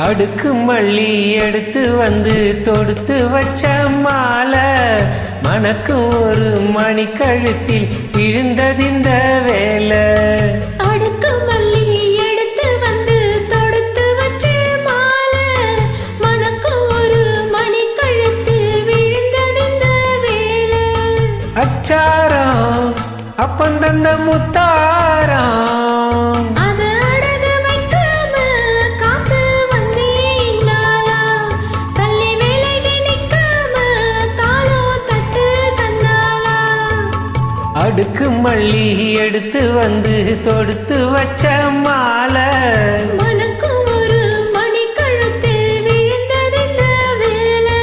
அடுக்கு மல்லி எடுத்து வந்து தொடுத்து வச்ச மாலை மனக்கும் ஒரு மணி கழுத்தில் விழுந்ததிந்த வேலை. அடுக்கு மல்லி எடுத்து வந்து தொடுத்து வச்ச மாலை மனக்கும் ஒரு மணி கழுத்தில் விழுந்ததிந்த வேலை. அச்சாரம் அப்பந்தந்த முத்தாரம் அடுக்கு மல்லி எடுத்து வந்து தொடுத்து வச்ச மாலை மனக்கும் ஒரு மணி கழுத்தில் விழுந்ததிந்த வேலை.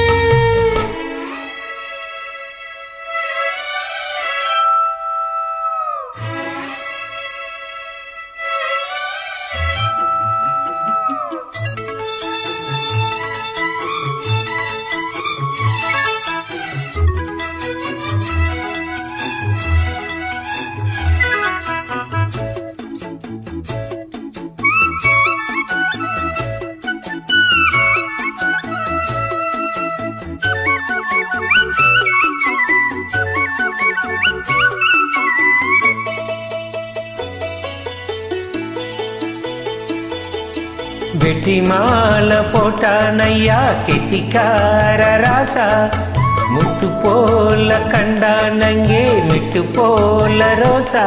வெட்டி மாலை போட்டானையா கெட்டிக்கார ராசா முத்து போல கண்டானங்கே மெட்டு போல ரோசா.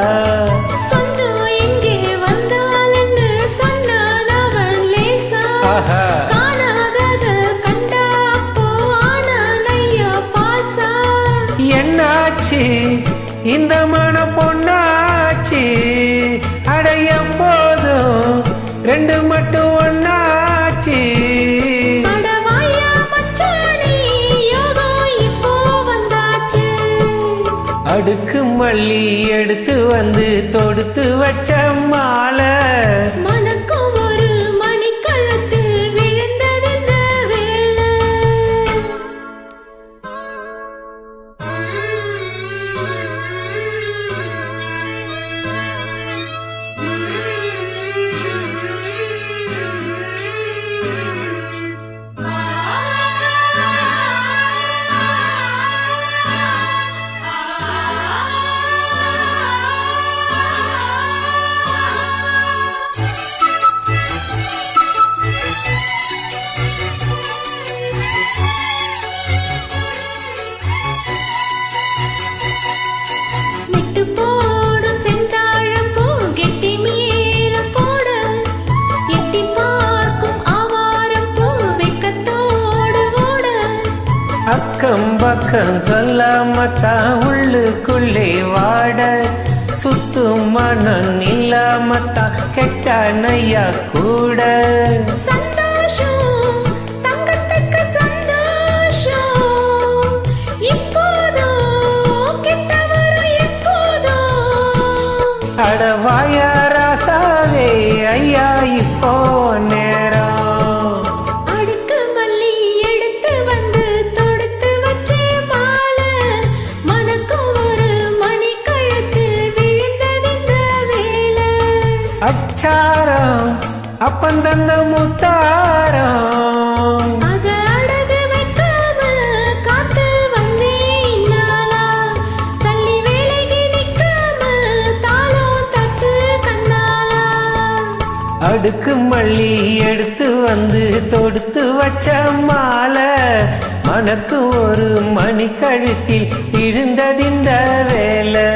என்னாச்சு இந்த மன பொண்ணாச்சு அடையும் போதும் ரெண்டு மட்டும் ஒன்னாச்சு. அடுக்கு மல்லி எடுத்து வந்து தொடுத்து வச்ச மாலை மனக்கும் ஒரு மணி கழுத்தில் விழுந்ததிந்த வேலை. அக்கம் பக்கம் சொல்லாமத்தான் உள்ளுக்குள்ளே வாட சுத்தும் மனம் இல்லாமத்தான் கெட்டானையா கூட. அடவாயா ராசாவே ஐயா இப்போ நேரம். அடுக்கு மல்லி எடுத்து வந்து தொடுத்து வச்ச மாலை மனக்கும் ஒரு மணி கழுத்தில் விழுந்ததிந்த வேலை. அச்சாரம் அப்பந்தந்த முத்தாரம் அடுக்கு மல்லி எடுத்து வந்து தொடுத்து வச்ச மாலை மனக்கு ஒரு மணி கழுத்தில் விழுந்ததிந்த வேலை.